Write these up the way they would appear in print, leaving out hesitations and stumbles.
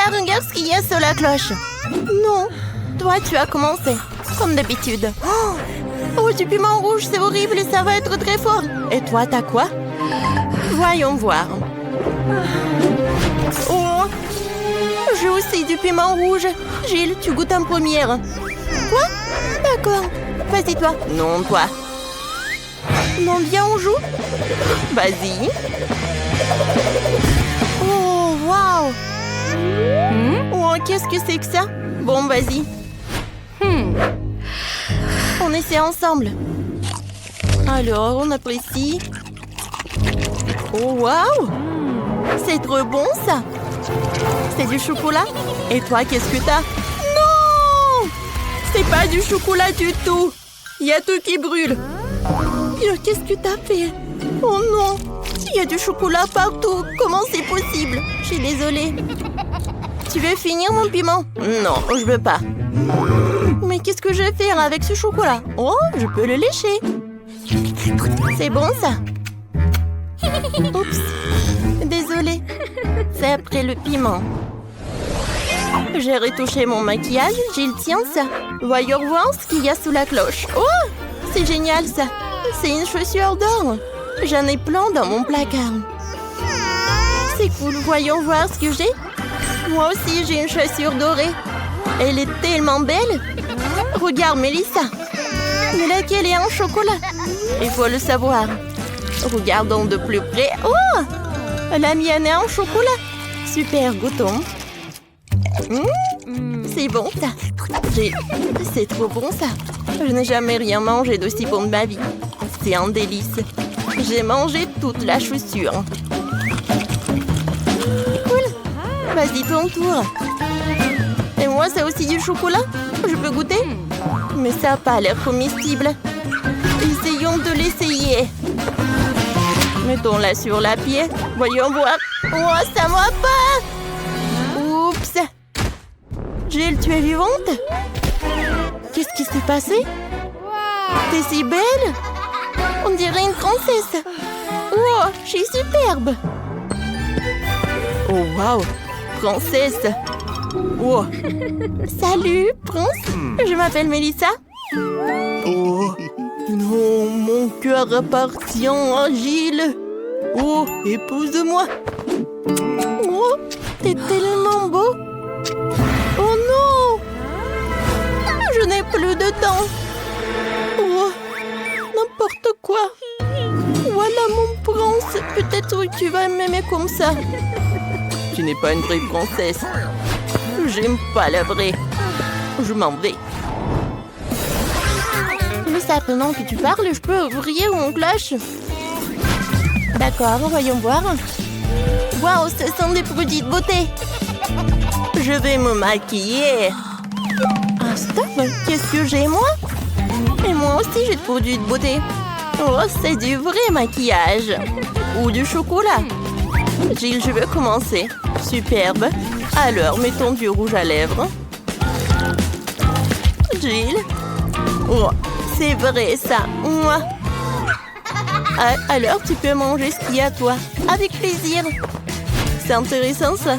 Mélissa, regarde ce qu'il y a sur la cloche. Non, toi, tu as commencé, comme d'habitude. Oh, du piment rouge, c'est horrible et ça va être très fort. Et toi, t'as quoi? Voyons voir. Oh, j'ai aussi du piment rouge. Gilles, tu goûtes en première. Quoi? D'accord. Vas-y, toi. Non, toi. Non, viens, on joue. Vas-y. Oh, waouh. Oh, qu'est-ce que c'est que ça? Bon, vas-y. On essaie ensemble. Alors, on apprécie. Oh, waouh! C'est trop bon, ça! C'est du chocolat? Et toi, qu'est-ce que t'as? Non! C'est pas du chocolat du tout! Il y a tout qui brûle. Qu'est-ce que t'as fait? Oh non! Il y a du chocolat partout. Comment c'est possible? Je suis désolée. Tu veux finir mon piment? Non, je veux pas. Mais qu'est-ce que je vais faire avec ce chocolat? Oh, je peux le lécher. C'est bon, ça? Oups. Désolée. C'est après le piment. J'ai retouché mon maquillage. Gilles, tiens ça. Voyons voir ce qu'il y a sous la cloche. Oh, c'est génial, ça. C'est une chaussure d'or. J'en ai plein dans mon placard. C'est cool. Voyons voir ce que j'ai. Moi aussi, j'ai une chaussure dorée. Elle est tellement belle. Regarde, Mélissa. Mais laquelle est en chocolat? Il faut le savoir. Regardons de plus près. Oh! La mienne est en chocolat. Super, goûtons. C'est bon, ça. C'est trop bon, ça. Je n'ai jamais rien mangé d'aussi bon de ma vie. C'est un délice. J'ai mangé toute la chaussure. Cool. Vas-y, ton tour. Et moi, c'est aussi du chocolat? Je peux goûter? Mais ça n'a pas l'air comestible. Essayons de l'essayer. Mettons-la sur la pied. Voyons voir. Oh, ça ne va pas! Oups! Gilles, tu es vivante? Qu'est-ce qui s'est passé? T'es si belle! On dirait une princesse. Oh, je suis superbe. Oh, waouh! Princesse! Oh! Salut, prince! Je m'appelle Mélissa. Oh! Non, mon cœur appartient à Gilles. Oh, épouse-moi. Oh, t'es tellement beau. Oh non! Je n'ai plus de temps. Oh, n'importe quoi. Voilà mon prince. Peut-être que tu vas m'aimer comme ça. Tu n'es pas une vraie princesse. J'aime pas la vraie. Je m'en vais. Mais ça, pendant que tu parles, je peux ouvrir mon cloche. D'accord, voyons voir. Waouh, ce sont des produits de beauté. Je vais me maquiller. Ah, stop, qu'est-ce que j'ai, moi? Et moi aussi, j'ai des produits de beauté. Oh, c'est du vrai maquillage. Ou du chocolat. Gilles, je veux commencer. Superbe. Alors, mettons du rouge à lèvres. Gilles. Oh, c'est vrai, ça. Moi. Alors, tu peux manger ce qu'il y a, toi. Avec plaisir. C'est intéressant, ça.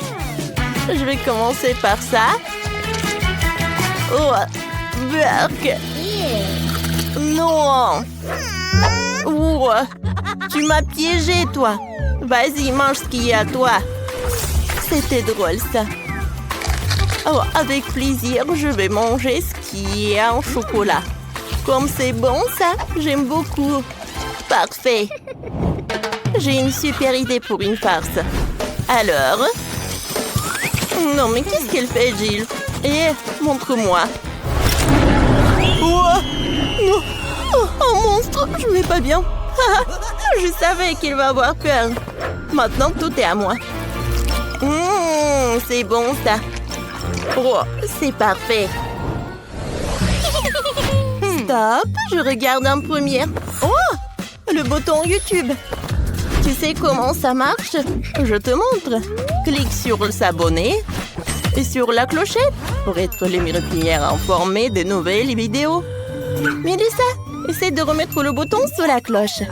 Je vais commencer par ça. Oh, burk. Non. Oh, tu m'as piégé, toi. Vas-y, mange ce qu'il y a, toi. C'était drôle, ça. Oh, avec plaisir, je vais manger ce qui est en chocolat. Comme c'est bon, ça, j'aime beaucoup. Parfait. J'ai une super idée pour une farce. Alors... Non, mais qu'est-ce qu'elle fait, Gilles? Montre-moi. Oh, non. Oh, un monstre, je ne vais pas bien. Je savais qu'il va avoir peur. Maintenant, tout est à moi. C'est bon, ça. Oh, c'est parfait. Stop, je regarde en première. Oh, le bouton YouTube. Tu sais comment ça marche? Je te montre. Clique sur s'abonner et sur la clochette pour être les premières informées des nouvelles vidéos. Mélissa, essaie de remettre le bouton sur la cloche.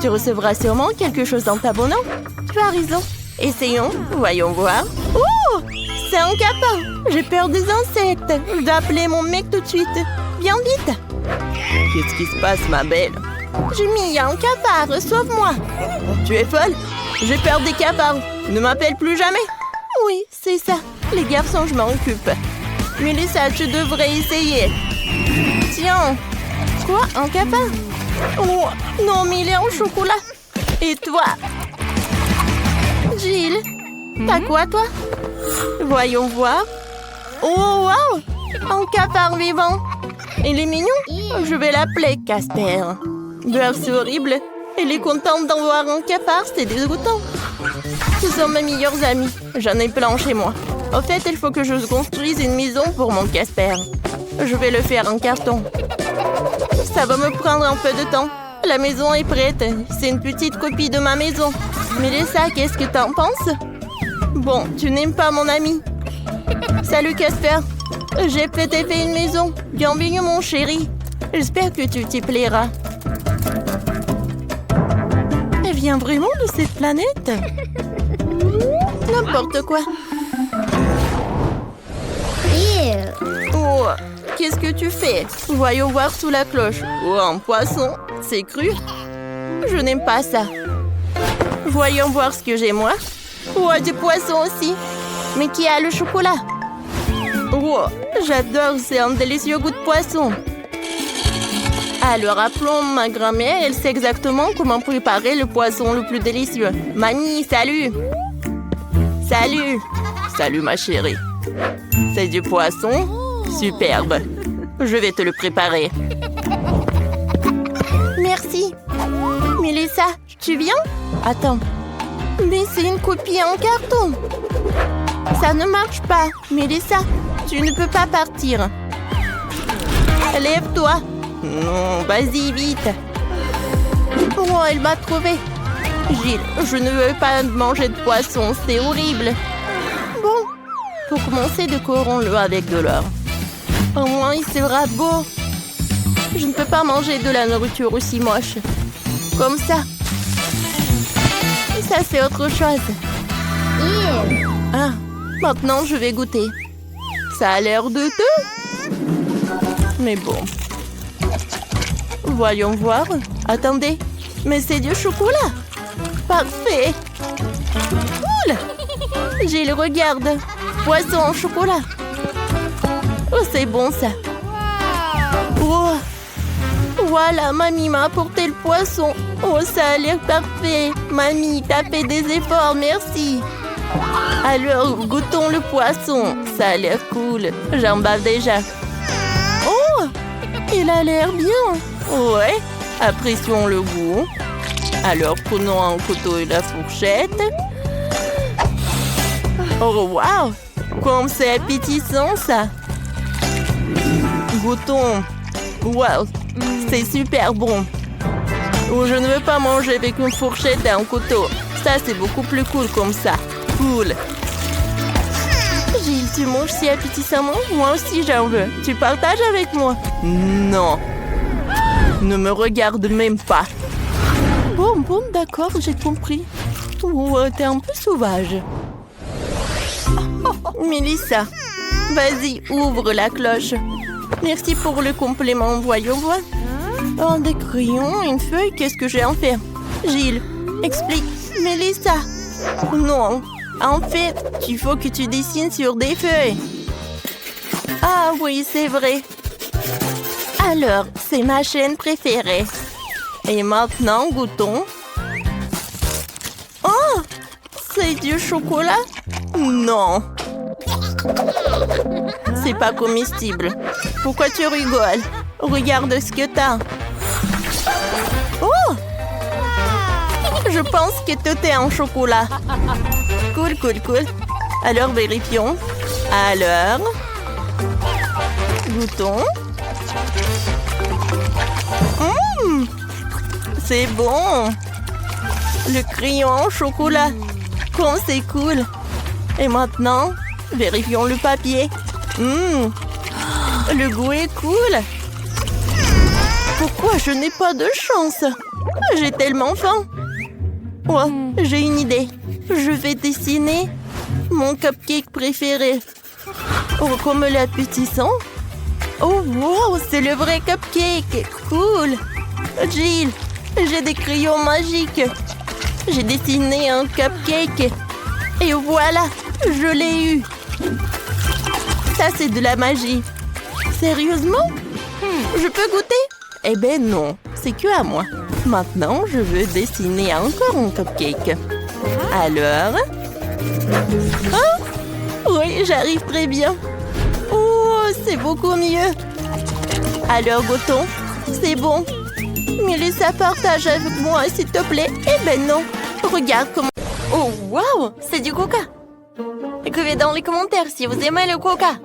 Tu recevras sûrement quelque chose en t'abonnant. Tu as raison. Essayons, voyons voir. Oh, C'est un cafard. J'ai peur des insectes. Je dois appeler mon mec tout de suite. Viens vite. Qu'est-ce qui se passe, ma belle? Jimmy, il y a un cafard. Sauve-moi. Tu es folle? J'ai peur des cafards. Ne m'appelle plus jamais. Oui, c'est ça. Les garçons, je m'en occupe. Mélissa, tu devrais essayer. Tiens. Quoi? Un cafard? Oh, non, mais il est en chocolat. Et toi? Jill, t'as quoi, toi? Voyons voir. Oh, wow! Un cafard vivant. Il est mignon. Je vais l'appeler Casper. C'est horrible. Elle est contente d'en voir un cafard, c'est dégoûtant. Ce sont mes meilleurs amis. J'en ai plein chez moi. Au fait, il faut que je construise une maison pour mon Casper. Je vais le faire en carton. Ça va me prendre un peu de temps. La maison est prête. C'est une petite copie de ma maison. Mélissa, qu'est-ce que t'en penses? Bon, tu n'aimes pas mon ami. Salut Casper. J'ai peut-être fait une maison. Bienvenue mon chéri. J'espère que tu t'y plairas. Elle vient vraiment de cette planète? N'importe quoi. Oh, qu'est-ce que tu fais? Voyons voir sous la cloche. Oh, un poisson. C'est cru? Je n'aime pas ça. Voyons voir ce que j'ai moi. Oh, du poisson aussi. Mais qui a le chocolat? Oh, j'adore, c'est un délicieux goût de poisson. Alors, appelons ma grand-mère, elle sait exactement comment préparer le poisson le plus délicieux. Mamie, salut! Salut! Salut, ma chérie. C'est du poisson? Superbe. Je vais te le préparer. Merci. Mélissa, tu viens? Attends. Mais c'est une copie en carton. Ça ne marche pas. Mélissa, tu ne peux pas partir. Lève-toi. Non, vas-y, vite. Oh, elle m'a trouvé. Jill, je ne veux pas manger de poisson, c'est horrible. Bon, pour commencer, décorons-le avec de l'or. Au moins, il sera beau. Je ne peux pas manger de la nourriture aussi moche. Comme ça. Ça, c'est autre chose. Ah, maintenant, je vais goûter. Ça a l'air de deux. Mais bon. Voyons voir. Attendez. Mais c'est du chocolat. Parfait. Cool. J'ai le regarde. Poisson en chocolat. Oh, c'est bon ça. Oh. Voilà, mamie m'a apporté le poisson. Oh, ça a l'air parfait. Mamie, t'as fait des efforts, merci. Alors, goûtons le poisson. Ça a l'air cool. J'en bave déjà. Oh, il a l'air bien. Ouais, apprécions le goût. Alors, prenons un couteau et la fourchette. Oh, wow! Comme c'est appétissant, ça! Goûtons. Wow! C'est super bon. Oh, je ne veux pas manger avec une fourchette et un couteau. Ça, c'est beaucoup plus cool comme ça. Cool! Jill, tu manges si appétissamment? Moi aussi, j'en veux. Tu partages avec moi? Non! Ne me regarde même pas. Bon, d'accord, j'ai compris. Oh, t'es un peu sauvage. Mélissa, vas-y, ouvre la cloche. Merci pour le complément, voyons voir. Oh, des crayons, une feuille, qu'est-ce que j'ai en faire? Jill, explique. Mélissa. Non, en fait, il faut que tu dessines sur des feuilles. Ah oui, c'est vrai. Alors, c'est ma chaîne préférée. Et maintenant, goûtons. Oh! C'est du chocolat? Non! C'est pas comestible. Pourquoi tu rigoles? Regarde ce que t'as. Oh! Je pense que tout est en chocolat. Cool. Alors, vérifions. Alors, goûtons. C'est bon. Le crayon en chocolat. Comme c'est cool. Et maintenant, vérifions le papier. Le goût est cool. Pourquoi je n'ai pas de chance? J'ai tellement faim. Oh, j'ai une idée. Je vais dessiner Mon cupcake préféré. Oh, comme l'appétissant. Oh, wow, c'est le vrai cupcake. Cool. Jill, j'ai des crayons magiques. J'ai dessiné un cupcake. Et voilà, je l'ai eu. Ça, c'est de la magie. Sérieusement? Je peux goûter? Eh ben non, c'est que à moi. Maintenant, je veux dessiner encore un cupcake. Alors? Ah! Oui, j'arrive très bien. Oh, c'est beaucoup mieux. Alors, goûtons. C'est bon. Mais laisse ça partage avec moi, s'il te plaît. Eh ben non. Regarde comment... Oh, waouh, c'est du coca. Écrivez dans les commentaires si vous aimez le coca.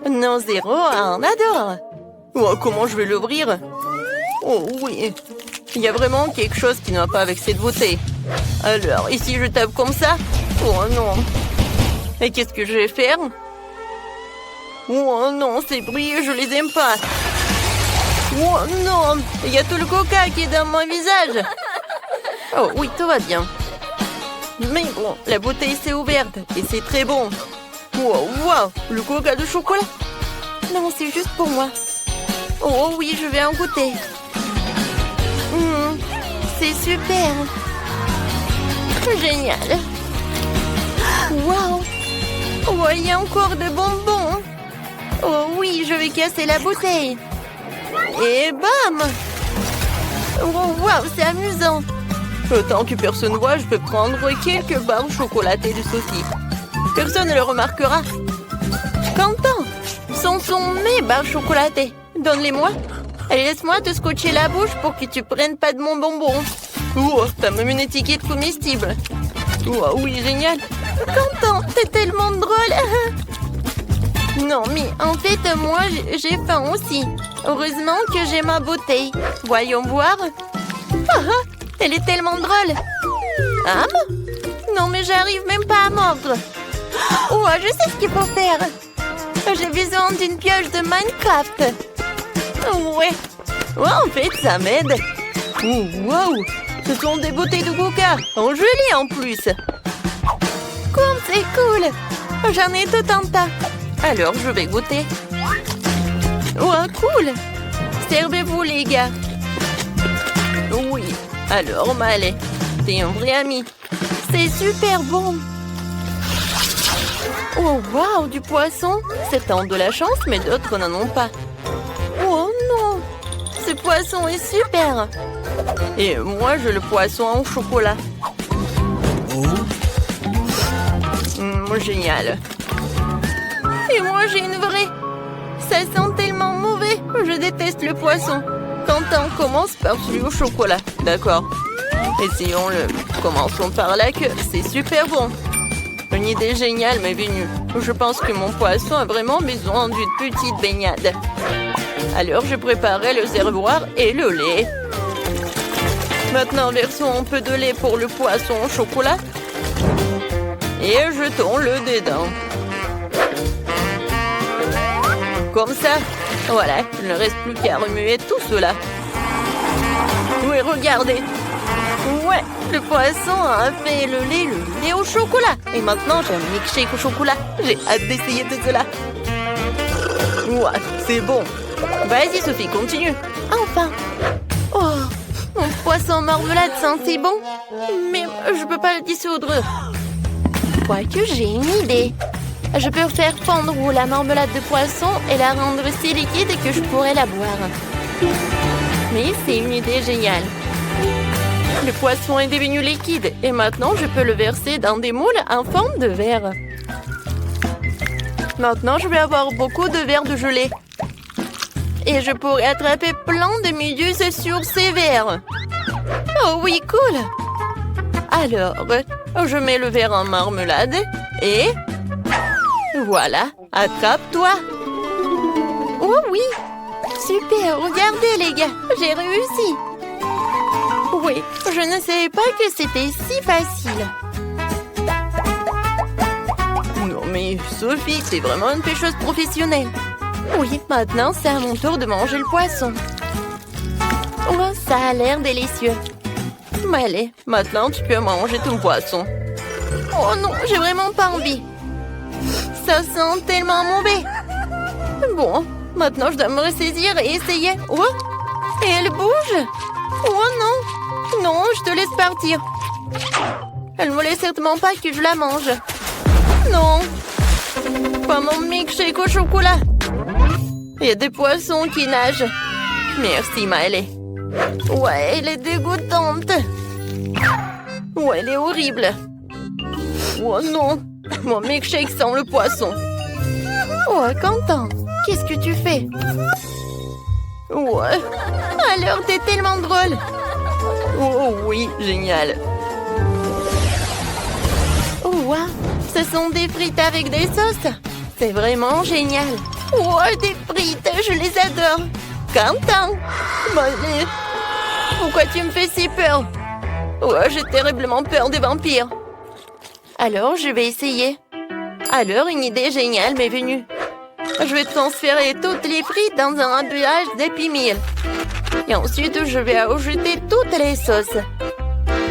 Non, 0, on adore. Oh, comment je vais l'ouvrir? Oh oui. Il y a vraiment quelque chose qui ne va pas avec cette bouteille. Alors, ici je tape comme ça? Oh non. Et qu'est-ce que je vais faire? Oh non, ces bruits, je les aime pas. Oh non, il y a tout le coca qui est dans mon visage. Oh oui, tout va bien. Mais bon, la bouteille s'est ouverte et c'est très bon. Wow, wow, le coca de chocolat. Non, c'est juste pour moi. Oh oui, je vais en goûter. C'est super. Génial. Wow. Oh, il y a encore de bonbons. Oh oui, je vais casser la bouteille. Et bam. Oh, wow, c'est amusant. Tant que personne ne voit, je peux prendre quelques barres chocolatées de Sophie. Personne ne le remarquera. Quentin, ce sont mes barres chocolatées. Donne-les-moi. Allez, laisse-moi te scotcher la bouche pour que tu prennes pas de mon bonbon. Oh, t'as même une étiquette comestible. Oh, oui, génial. Quentin, t'es tellement drôle. Non, mais en fait, moi, j'ai faim aussi. Heureusement que j'ai ma bouteille. Voyons voir. Elle est tellement drôle. Ah? Non, mais j'arrive même pas à mordre. Oh, je sais ce qu'il faut faire. J'ai besoin d'une pioche de Minecraft. Ouais. Oh, en fait, ça m'aide. Oh, wow. Ce sont des bouteilles de coca. En gelée, en plus. Comme c'est cool. J'en ai tout un tas. Alors, je vais goûter. Oh, cool. Servez-vous, les gars. Oui. Alors, Malé, t'es un vrai ami. C'est super bon. Oh, wow, du poisson. Certains ont de la chance, mais d'autres n'en ont pas. Oh non, ce poisson est super. Et moi, j'ai le poisson en chocolat. Génial. Et moi, j'ai une vraie. Ça sent tellement mauvais. Je déteste le poisson. Quentin, commence par celui au chocolat. D'accord. Essayons-le. Commençons par la queue. C'est super bon. Une idée géniale m'est venue. Je pense que mon poisson a vraiment besoin d'une petite baignade. Alors, je préparais le réservoir et le lait. Maintenant, versons un peu de lait pour le poisson au chocolat. Et jetons-le dedans. Comme ça. Voilà, il ne reste plus qu'à remuer tout cela. Oui, regardez. Ouais, le poisson a fait le lait au chocolat. Et maintenant, j'ai un milkshake au chocolat. J'ai hâte d'essayer tout cela. Ouais, c'est bon. Vas-y, Sophie, continue. Enfin. Oh, mon poisson marmelade sent si bon. Mais je peux pas le dissoudre. Quoique, j'ai une idée. Je peux faire fondre la marmelade de poisson et la rendre si liquide que je pourrais la boire. Mais c'est une idée géniale. Le poisson est devenu liquide et maintenant je peux le verser dans des moules en forme de verre. Maintenant, je vais avoir beaucoup de verres de gelée. Et je pourrais attraper plein de méduses sur ces verres. Oh oui, cool! Alors, je mets le verre en marmelade et... Voilà, attrape-toi. Oh oui, super, regardez les gars, j'ai réussi. Oui, je ne savais pas que c'était si facile. Non mais Sophie, t'es vraiment une pêcheuse professionnelle. Oui, maintenant c'est à mon tour de manger le poisson. Oh, ça a l'air délicieux. Mais allez, maintenant tu peux manger ton poisson. Oh non, j'ai vraiment pas envie. Ça sent tellement mauvais. Bon, maintenant je dois me ressaisir et essayer. Oh, et elle bouge. Oh non. Non, je te laisse partir. Elle ne voulait certainement pas que je la mange. Non. Pas mon milkshake au chocolat. Il y a des poissons qui nagent. Merci, Miley. Ouais, elle est dégoûtante. Ouais, elle est horrible. Oh non. Mon milkshake sent le poisson. Oh, Quentin, qu'est-ce que tu fais? Ouais. Alors, t'es tellement drôle. Oh oui, génial. Oh, wow. Ce sont des frites avec des sauces. C'est vraiment génial. Oh, des frites, je les adore. Quentin, Molly, pourquoi tu me fais si peur? Oh, j'ai terriblement peur des vampires. Alors, je vais essayer. Alors, une idée géniale m'est venue. Je vais transférer toutes les frites dans un emballage d'Happy Meal. Et ensuite, je vais ajouter toutes les sauces.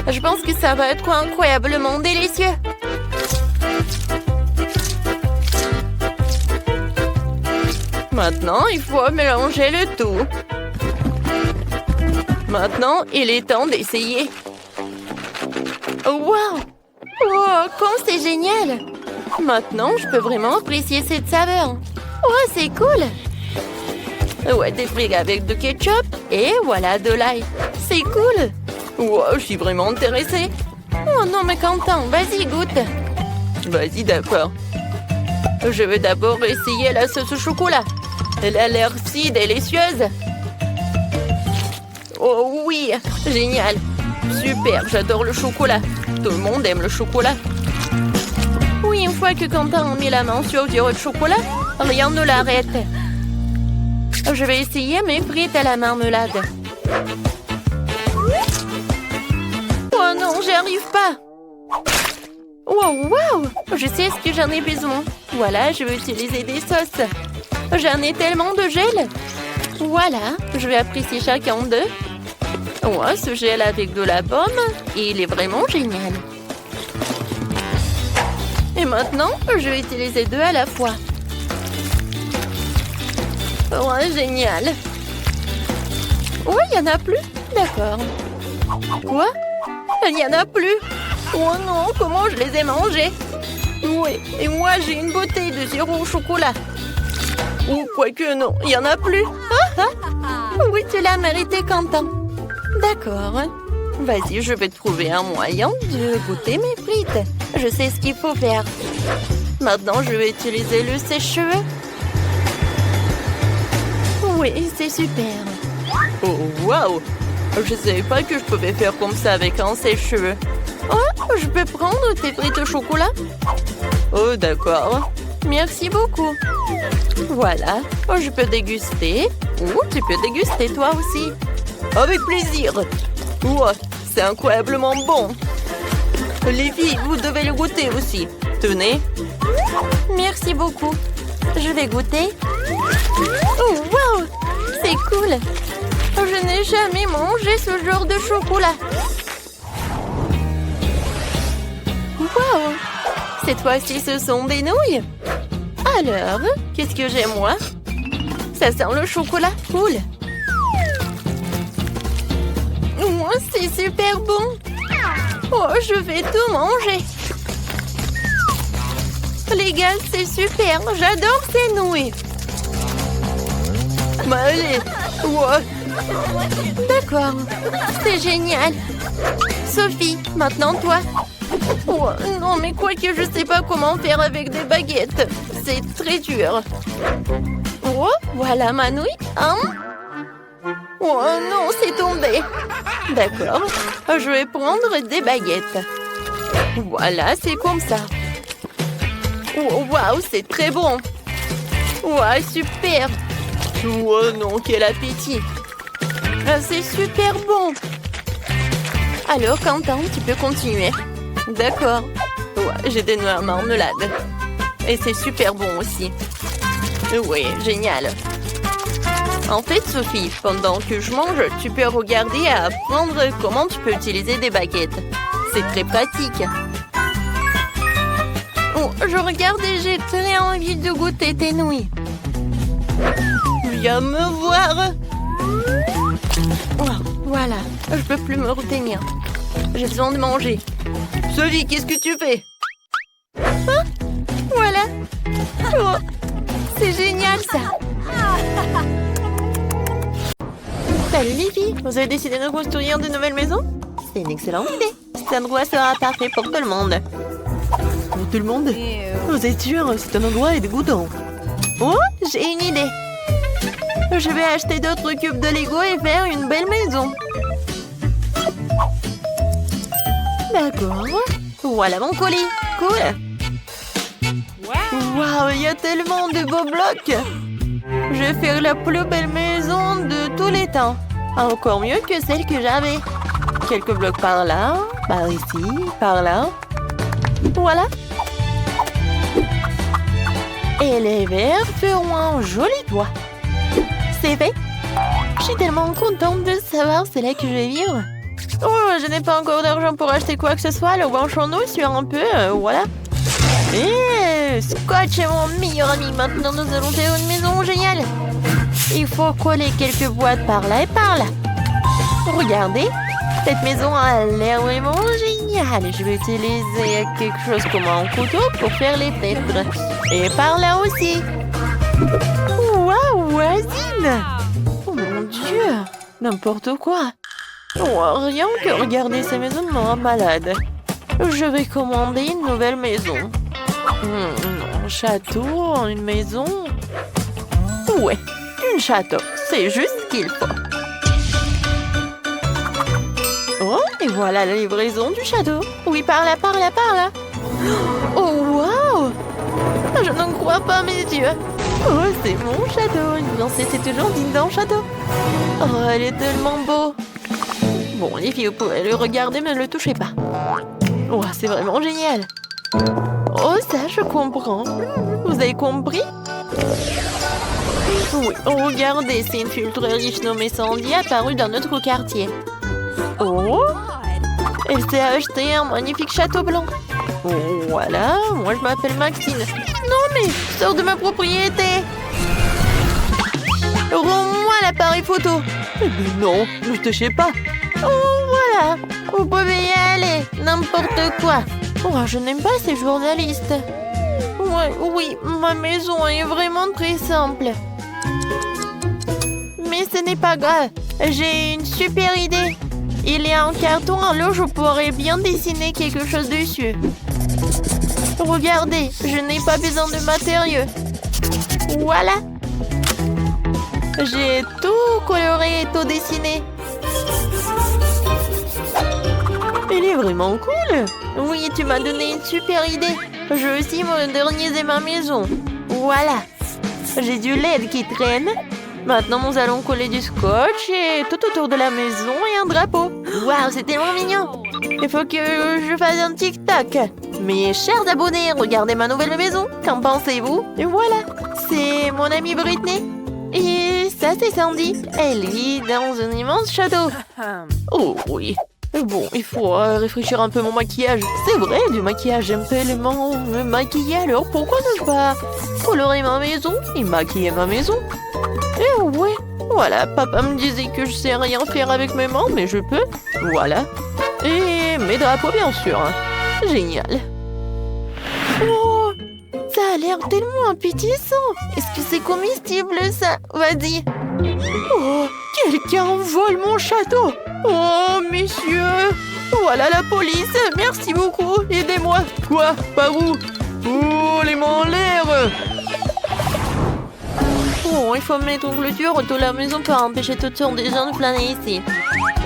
Je pense que ça va être incroyablement délicieux. Maintenant, il faut mélanger le tout. Maintenant, il est temps d'essayer. Wow! Wow, comme c'est génial! Maintenant, je peux vraiment apprécier cette saveur. Oh, c'est cool! Ouais, des frites avec du ketchup et voilà de l'ail. C'est cool! Wow, je suis vraiment intéressée. Oh non, mais Quentin, vas-y, goûte. Vas-y, d'accord. Je veux d'abord essayer la sauce au chocolat. Elle a l'air si délicieuse. Oh oui, génial. Super, j'adore le chocolat. Tout le monde aime le chocolat. Oui, une fois que Quentin a mis la main sur du chocolat, rien ne l'arrête. Je vais essayer mes frites à la marmelade. Oh non, j'y arrive pas. Wow, wow, je sais ce que j'en ai besoin. Voilà, je vais utiliser des sauces. J'en ai tellement de gel. Voilà, je vais apprécier chacun d'eux. Ouais, ce gel avec de la pomme, il est vraiment génial. Et maintenant, je vais utiliser deux à la fois. Ouais, génial. Ouais, il n'y en a plus. D'accord. Quoi? Il n'y en a plus. Oh non, comment je les ai mangés? Oui, et moi, j'ai une bouteille de sirop au chocolat. Ou quoique non, il n'y en a plus. Ah, ah. Oui, tu l'as mérité, Quentin. D'accord. Vas-y, je vais trouver un moyen de goûter mes frites. Je sais ce qu'il faut faire. Maintenant, je vais utiliser le sèche-cheveux. Oui, c'est super. Oh, waouh! Je ne savais pas que je pouvais faire comme ça avec un sèche-cheveux. Oh, je peux prendre tes frites au chocolat? Oh, d'accord. Merci beaucoup. Voilà, oh, je peux déguster. Ou tu peux déguster toi aussi. Avec plaisir. Wow, c'est incroyablement bon. Les filles, vous devez le goûter aussi. Tenez. Merci beaucoup. Je vais goûter. Oh, wow! C'est cool. Je n'ai jamais mangé ce genre de chocolat. Wow! Cette fois-ci, ce sont des nouilles. Alors, qu'est-ce que j'ai, moi? Ça sent le chocolat. Cool. Oh, c'est super bon. Oh, je vais tout manger. Les gars, c'est super. J'adore ces nouilles. Bah allez. Ouais. D'accord. C'est génial. Sophie, maintenant toi. Oh, non, mais quoi que je sais pas comment faire avec des baguettes. C'est très dur. Oh, voilà ma nouille. Hein? Oh non, c'est tombé. D'accord. Je vais prendre des baguettes. Voilà, c'est comme ça. Oh, waouh, c'est très bon. Waouh, super. Oh non, quel appétit. C'est super bon. Alors, Quentin, tu peux continuer. D'accord. Ouais, j'ai des noix à marmelade. Et c'est super bon aussi. Oui, génial. En fait, Sophie, pendant que je mange, tu peux regarder et apprendre comment tu peux utiliser des baguettes. C'est très pratique. Oh, je regarde et j'ai très envie de goûter tes nouilles. Viens me voir. Oh, voilà, je peux plus me retenir. J'ai besoin de manger. Sophie, qu'est-ce que tu fais? Ah, voilà. Oh, c'est génial ça. Salut les filles, vous avez décidé de construire de nouvelles maisons? C'est une excellente idée. Cet endroit sera parfait pour tout le monde. Pour tout le monde? Vous êtes sûr, c'est un endroit dégoûtant. Oh, j'ai une idée. Je vais acheter d'autres cubes de Lego et faire une belle maison. D'accord. Voilà mon colis. Cool. Waouh, il y a tellement de beaux blocs. Je vais faire la plus belle maison de tous les temps. Encore mieux que celle que j'avais. Quelques blocs par là, par ici, par là. Voilà. Et les verres feront un joli toit. C'est fait. Je suis tellement contente de savoir c'est là que je vais vivre. Oh, je n'ai pas encore d'argent pour acheter quoi que ce soit. Alors branchons-nous sur un peu, voilà. Et Scotch est mon meilleur ami. Maintenant, nous allons faire une maison géniale. Il faut coller quelques boîtes par là et par là. Regardez, cette maison a l'air vraiment géniale. Je vais utiliser quelque chose comme un couteau pour faire les fenêtres. Et par là aussi. Waouh, voisine! Oh mon Dieu! N'importe quoi. Oh, rien que regarder ces maisons me rend malade. Je vais commander une nouvelle maison. Un château, une maison. Ouais, un château. C'est juste ce qu'il faut. Oh, et voilà la livraison du château. Oui, par là, par là, par là. Oh, waouh! Je n'en crois pas mes yeux. Oh, c'est mon château. Une fiancée, c'est toujours digne d'un château. Oh, elle est tellement beau. Bon, les filles, vous pouvez le regarder, mais ne le touchez pas. Oh, c'est vraiment génial. Oh, ça, je comprends. Vous avez compris? Oui, oh, regardez, c'est une fille très riche nommée Sandy apparue dans notre quartier. Oh, elle s'est acheté un magnifique château blanc. Oh, voilà, moi je m'appelle Maxine. Non mais, sors de ma propriété. Rends-moi l'appareil photo. Mais non, ne touchez pas. Oh, voilà, vous pouvez y aller, n'importe quoi. Oh, je n'aime pas ces journalistes. Ouais, oui, ma maison est vraiment très simple. Mais ce n'est pas grave, j'ai une super idée. Il y a un carton, alors je pourrais bien dessiner quelque chose dessus. Regardez, je n'ai pas besoin de matériaux. Voilà. J'ai tout coloré et tout dessiné. Il est vraiment cool. Oui, tu m'as donné une super idée. Je vais aussi moderniser ma maison. Voilà. J'ai du LED qui traîne. Maintenant, nous allons coller du scotch et tout autour de la maison et un drapeau. Waouh, c'est tellement mignon. Il faut que je fasse un TikTok. Mes chers abonnés, regardez ma nouvelle maison. Qu'en pensez-vous? Et voilà, c'est mon amie Britney. Et ça, c'est Sandy. Elle vit dans un immense château. Oh oui. Bon, il faut réfléchir un peu mon maquillage. C'est vrai, du maquillage, j'aime tellement me maquiller. Alors pourquoi ne pas colorer ma maison et maquiller ma maison? Et ouais, voilà, papa me disait que je sais rien faire avec mes mains, mais je peux. Voilà. Et mes drapeaux, bien sûr. Génial. Oh, ça a l'air tellement appétissant. Est-ce que c'est comestible, ça? Vas-y. Oh, quelqu'un vole mon château. Oh, messieurs. Voilà la police. Merci beaucoup. Aidez-moi. Quoi? Par où? Oh, les mains en l'air. Oh, il faut mettre une clôture autour de la maison pour empêcher toutes sortes de gens de planer ici.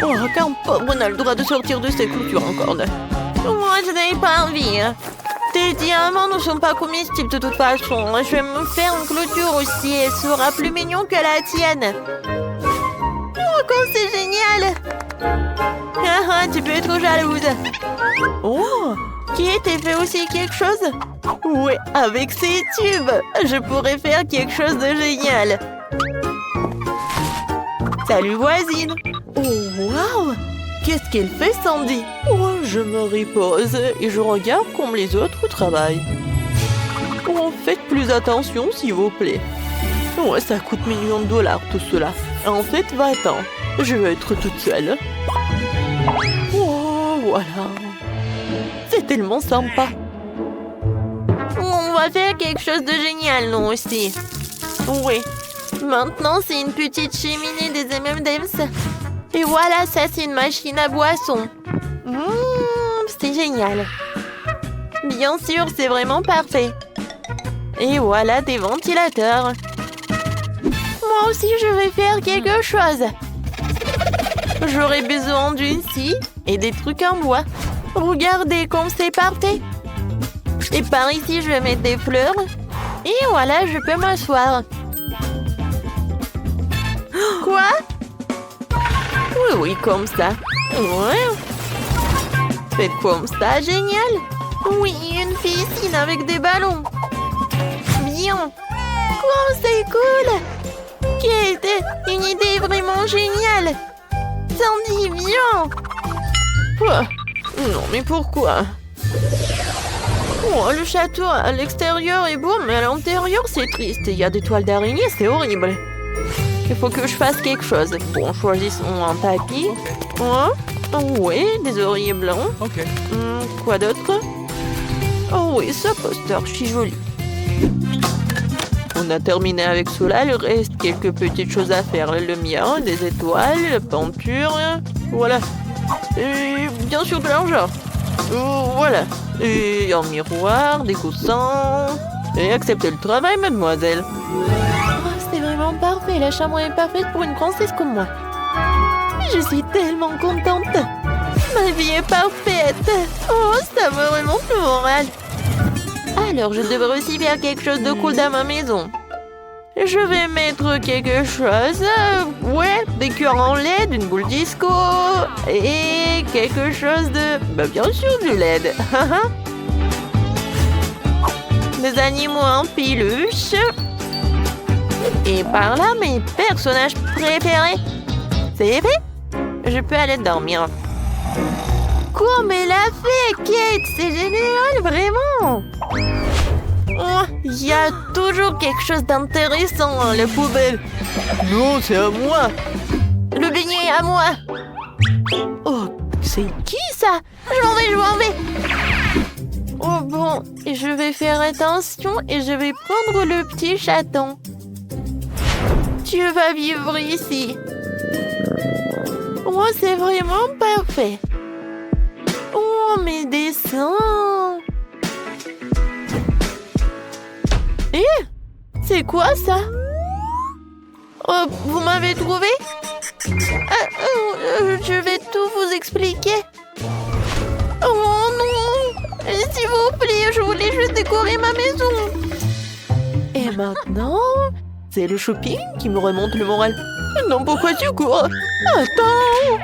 Oh, qu'un pauvre n'a le droit de sortir de cette clôture encore. Moi, je n'ai pas envie. Tes diamants ne sont pas comestibles de toute façon. Je vais me faire une clôture aussi. Elle sera plus mignon que la tienne. Oh, comme c'est génial! Ah, tu peux être jalouse. Oh, qui était fait aussi quelque chose? Oui, avec ces tubes, je pourrais faire quelque chose de génial. Salut voisine. Oh, waouh! Qu'est-ce qu'elle fait, Sandy? Oh, je me repose et je regarde comme les autres travaillent. Oh, faites plus attention, s'il vous plaît. Ouais, ça coûte millions de dollars, tout cela. En fait, va-t'en. Je vais être toute seule. Oh, voilà. C'est tellement sympa. On va faire quelque chose de génial, nous aussi. Oui. Maintenant, c'est une petite cheminée des M&M's. Et voilà, ça, c'est une machine à boisson. C'est génial. Bien sûr, c'est vraiment parfait. Et voilà des ventilateurs. Moi aussi, je vais faire quelque chose. J'aurai besoin d'une scie et des trucs en bois. Regardez comme c'est parfait. Et par ici, je vais mettre des fleurs. Et voilà, je peux m'asseoir. Quoi? Oui, comme ça. Ouais. Faites comme ça, génial. Oui, une piscine avec des ballons. Bien. Oh, c'est cool. Kate, une idée vraiment géniale. Sandy, viens. Quoi? Non, mais pourquoi? Oh, le château à l'extérieur est beau, mais à l'intérieur, c'est triste. Il y a des toiles d'araignée, c'est horrible. Il faut que je fasse quelque chose. Bon, choisissons un tapis. Oh, oui, des oreillers blancs. Quoi d'autre? Oh oui, ce poster, je suis jolie. On a terminé avec cela, il reste quelques petites choses à faire. La lumière, des étoiles, la peinture, voilà. Et bien sûr de l'argent. Voilà. Et un miroir, des coussins. Et acceptez le travail, mademoiselle. Oh, c'est vraiment parfait, la chambre est parfaite pour une princesse comme moi. Je suis tellement contente. Ma vie est parfaite. Oh, ça me remonte le moral. Alors, je devrais aussi faire quelque chose de cool dans ma maison. Je vais mettre quelque chose. Ouais, des cœurs en LED, une boule disco. Et quelque chose de... bien sûr, du LED. Des animaux en peluche. Et par là, mes personnages préférés. C'est vrai? Je peux aller dormir. Comme elle a fait, Kate! C'est génial, vraiment! Oh, il y a toujours quelque chose d'intéressant dans la poubelle. Non, c'est à moi. Le beignet est à moi. Oh, c'est qui ça? Je m'en vais. Oh bon, je vais faire attention et je vais prendre le petit chaton. Tu vas vivre ici. Oh, c'est vraiment parfait. Oh, mes dessins. Eh, c'est quoi ça? Oh, vous m'avez trouvé? Je vais tout vous expliquer. Oh non! S'il vous plaît, je voulais juste décorer ma maison. Et maintenant, c'est le shopping qui me remonte le moral. Non, pourquoi tu cours? Attends!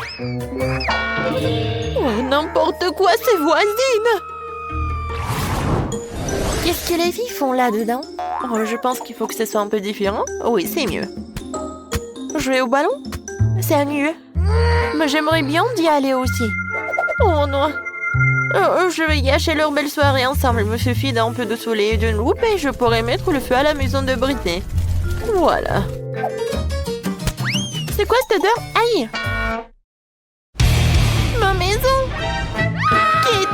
Oh, n'importe quoi, ces voisines! Qu'est-ce que les filles font là-dedans? Oh, je pense qu'il faut que ce soit un peu différent. Oui, c'est mieux. Jouer au ballon? C'est mieux. Mais j'aimerais bien d'y aller aussi. Oh non! Je vais gâcher leur belle soirée ensemble. Il me suffit d'un peu de soleil et d'une loupe et je pourrai mettre le feu à la maison de Britney. Voilà. C'est quoi cette odeur? Aïe! Ma maison! Kate,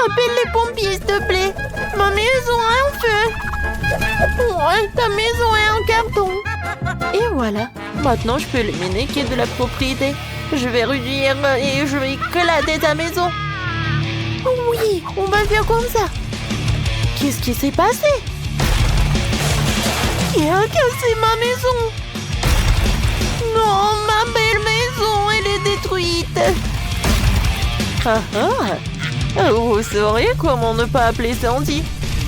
appelle les pompiers, s'il te plaît. Ma maison a un feu. Ouais, ta maison est en carton. Et voilà. Maintenant, je peux éliminer Kate de la propriété. Je vais réduire et je vais éclater ta maison. Oui, on va faire comme ça. Qu'est-ce qui s'est passé? Qui a cassé ma maison? Non, ma belle maison, elle est détruite. Vous sauriez comment ne pas appeler Sandy?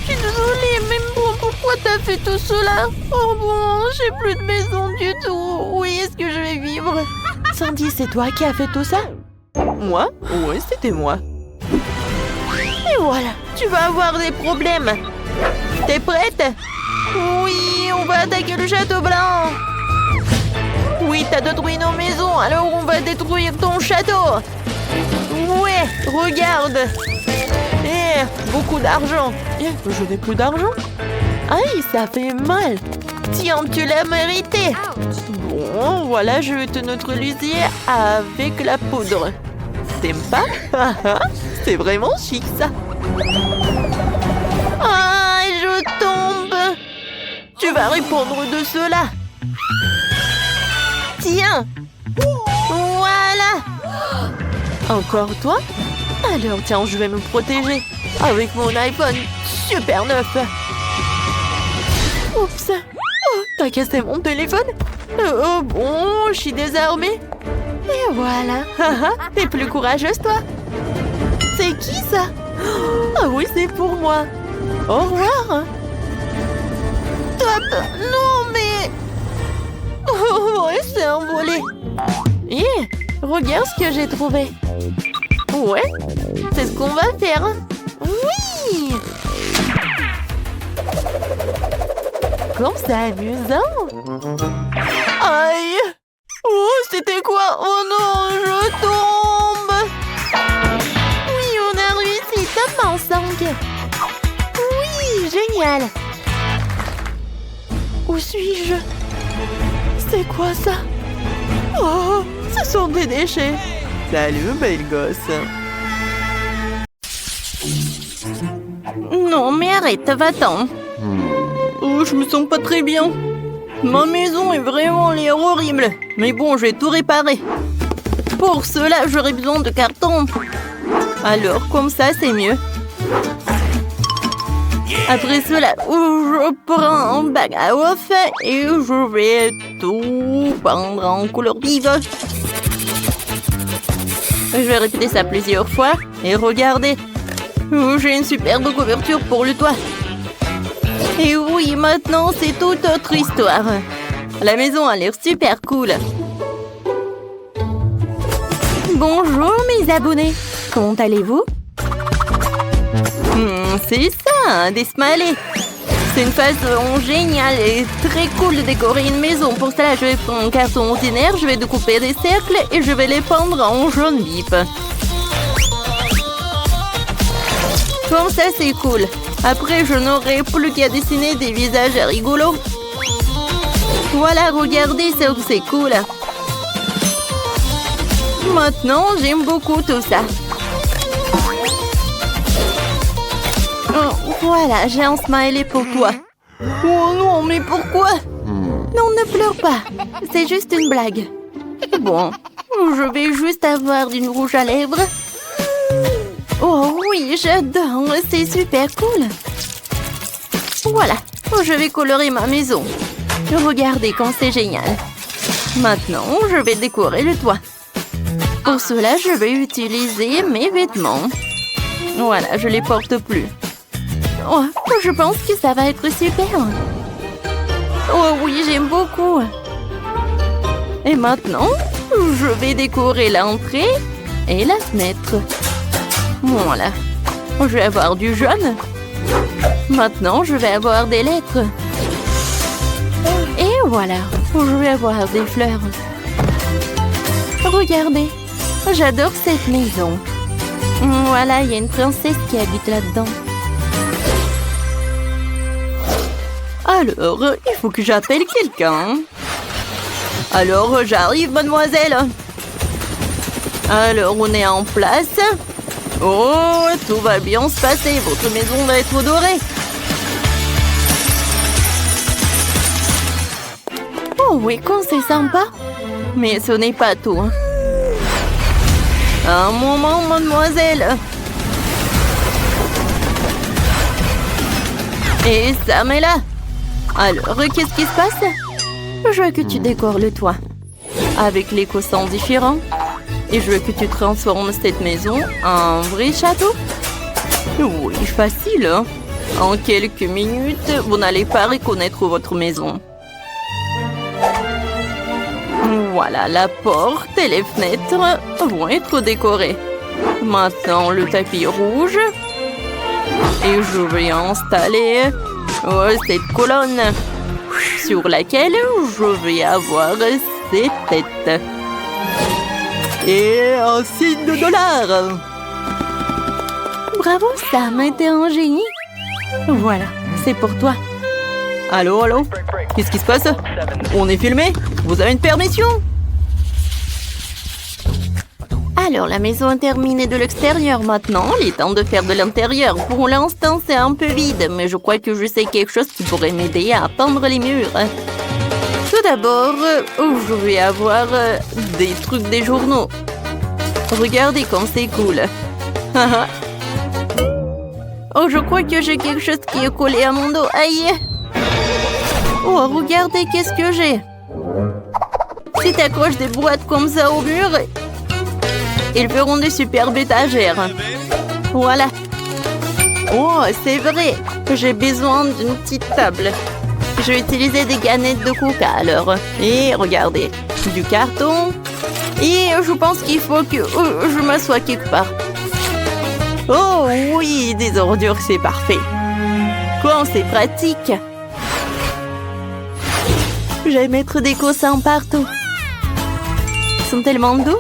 Je suis désolée, mais bon, pourquoi t'as fait tout cela? Oh bon, j'ai plus de maison du tout. Où est-ce que je vais vivre? Sandy, c'est toi qui as fait tout ça? Moi? Oui, c'était moi. Et voilà, tu vas avoir des problèmes. T'es prête? Oui, on va attaquer le château blanc. Oui, t'as détruit nos maisons, alors on va détruire ton château. Ouais, regarde. Beaucoup d'argent. Je n'ai plus d'argent. Aïe, ça fait mal. Tiens, tu l'as mérité. Bon, voilà, je vais te neutraliser avec la poudre. T'aimes pas? C'est vraiment chic, ça. Ah, je tombe. Tu vas répondre de cela. Tiens. Voilà. Encore toi? Alors, tiens, je vais me protéger avec mon iPhone super neuf. Oups. Oh, t'as cassé mon téléphone? Oh, bon, je suis désarmée. Et voilà. T'es plus courageuse, toi. C'est qui, ça? Ah oui, c'est pour moi. Au revoir. Top. Non, mais... Oh, elle s'est envolée. Hé, regarde ce que j'ai trouvé. Ouais, c'est ce qu'on va faire. Oui. Comme c'est amusant. Aïe. Oh, c'était quoi? Oh non, je tombe. Oui, on a réussi. Top en 5. Oui, génial. Où suis-je? C'est quoi ça? Oh, ce sont des déchets. Salut, belle gosse. Non, mais arrête, va-t'en. Oh, je me sens pas très bien. Ma maison est vraiment l'air horrible. Mais bon, je vais tout réparer. Pour cela, j'aurai besoin de carton. Alors, comme ça, c'est mieux. Après cela, je prends un bac à off et je vais tout peindre en couleur vive. Je vais répéter ça plusieurs fois et regardez. J'ai une superbe couverture pour le toit. Et oui, maintenant, c'est toute autre histoire. La maison a l'air super cool. Bonjour, mes abonnés. Comment allez-vous? C'est ça, des smileys. C'est une façon géniale et très cool de décorer une maison. Pour cela, je vais prendre un carton ordinaire, je vais découper des cercles et je vais les peindre en jaune vif. Comme ça, c'est cool. Après, je n'aurai plus qu'à dessiner des visages rigolos. Voilà, regardez, c'est cool. Maintenant, j'aime beaucoup tout ça. Oh, voilà, j'ai un smiley pour toi. Oh non, mais pourquoi? Non, ne pleure pas. C'est juste une blague. Bon, je vais juste avoir du rouge à lèvres. Oh oui, j'adore, c'est super cool. Voilà, je vais colorer ma maison. Regardez comme c'est génial. Maintenant, je vais décorer le toit. Pour cela, je vais utiliser mes vêtements. Voilà, je les porte plus. Oh, je pense que ça va être super. Oh oui, j'aime beaucoup. Et maintenant, je vais décorer l'entrée et la fenêtre. Voilà. Je vais avoir du jaune. Maintenant, je vais avoir des lettres. Et voilà. Je vais avoir des fleurs. Regardez. J'adore cette maison. Voilà, il y a une princesse qui habite là-dedans. Alors, il faut que j'appelle quelqu'un. Alors, j'arrive, mademoiselle. Alors, on est en place. Oh, tout va bien se passer. Votre maison va être dorée. Oh oui, comme c'est sympa. Mais ce n'est pas tout. Un moment, mademoiselle. Et Sam est là. Alors, qu'est-ce qui se passe? Je veux que tu décores le toit avec les coussins différents. Et je veux que tu transformes cette maison en vrai château. Oui, facile, hein? En quelques minutes, vous n'allez pas reconnaître votre maison. Voilà, la porte et les fenêtres vont être décorées. Maintenant, le tapis rouge. Et je vais installer cette colonne sur laquelle je vais avoir ces têtes. Et un signe de $. Bravo Sam, t'es un génie. Voilà, c'est pour toi. Allô, allô? Qu'est-ce qui se passe? On est filmé? Vous avez une permission? Alors, la maison est terminée de l'extérieur maintenant. Il est temps de faire de l'intérieur. Pour l'instant, c'est un peu vide, mais je crois que je sais quelque chose qui pourrait m'aider à peindre les murs. Tout d'abord, je vais avoir des trucs des journaux. Regardez comme c'est cool. Oh, je crois que j'ai quelque chose qui est collé à mon dos. Aïe! Oh, regardez qu'est-ce que j'ai. Si tu accroches des boîtes comme ça au mur, ils feront des superbes étagères. Voilà. Oh, c'est vrai. J'ai besoin d'une petite table. Je vais utiliser des canettes de coca alors. Et regardez, du carton. Et je pense qu'il faut que je m'assoie quelque part. Oh oui, des ordures, c'est parfait. Quoi, c'est pratique. Je vais mettre des coussins partout. Ils sont tellement doux.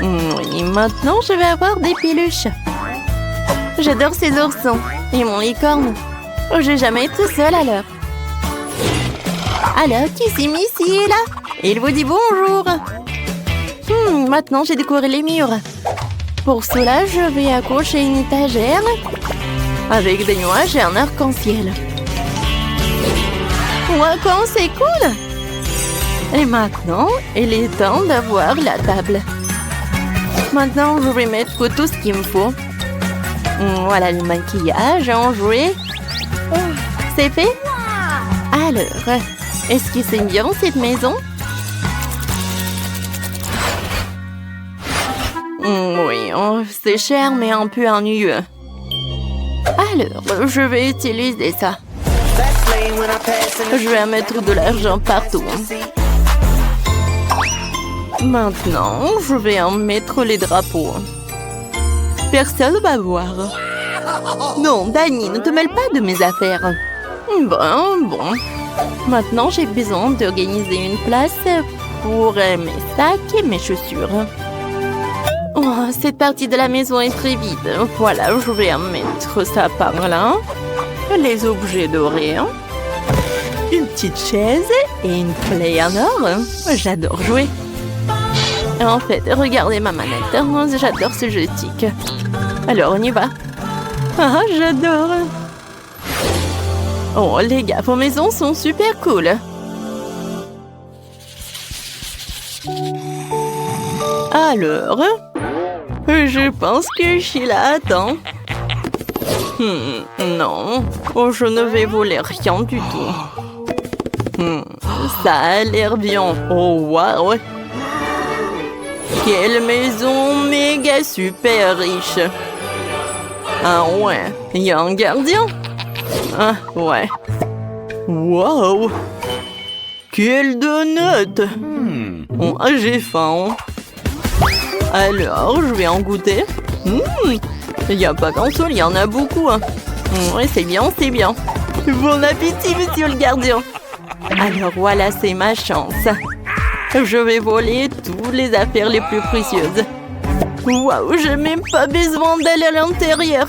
Oui, maintenant je vais avoir des peluches. J'adore ces oursons. Et mon licorne. Oh, je vais jamais être seule alors. Alors, qui s'est mis ici et là? Il vous dit bonjour. Maintenant j'ai décoré les murs. Pour cela, je vais accrocher une étagère avec des nuages et un arc-en-ciel. Ouais, quand c'est cool! Et maintenant, il est temps d'avoir la table. Maintenant, je vais mettre tout ce qu'il me faut. Voilà le maquillage, en jouet. C'est fait? Alors, est-ce que c'est bien cette maison? Oui, c'est cher mais un peu ennuyeux. Alors, je vais utiliser ça. Je vais mettre de l'argent partout. Maintenant, je vais en mettre les drapeaux. Personne ne va voir. Non, Danny, ne te mêle pas de mes affaires. Bon. Maintenant, j'ai besoin d'organiser une place pour mes sacs et mes chaussures. Oh, cette partie de la maison est très vide. Voilà, je vais en mettre ça par là. Les objets dorés. Une petite chaise et une play en or. J'adore jouer. En fait, regardez ma manette. J'adore ce joystick. Alors, on y va. Ah, j'adore. Oh, les gars, vos maisons sont super cool. Alors, je pense que Sheila attend. Non, je ne vais voler rien du tout. Ça a l'air bien. Oh, waouh! Quelle maison méga super riche. Ah ouais, il y a un gardien? Ah ouais. Waouh! Quelle donut! Oh, j'ai faim. Alors, je vais en goûter. Il n'y a pas qu'un seul, il y en a beaucoup. Oui, c'est bien, c'est bien. Bon appétit, monsieur le gardien. Alors voilà, c'est ma chance. Je vais voler toutes les affaires les plus précieuses. Waouh, j'ai même pas besoin d'aller à l'intérieur.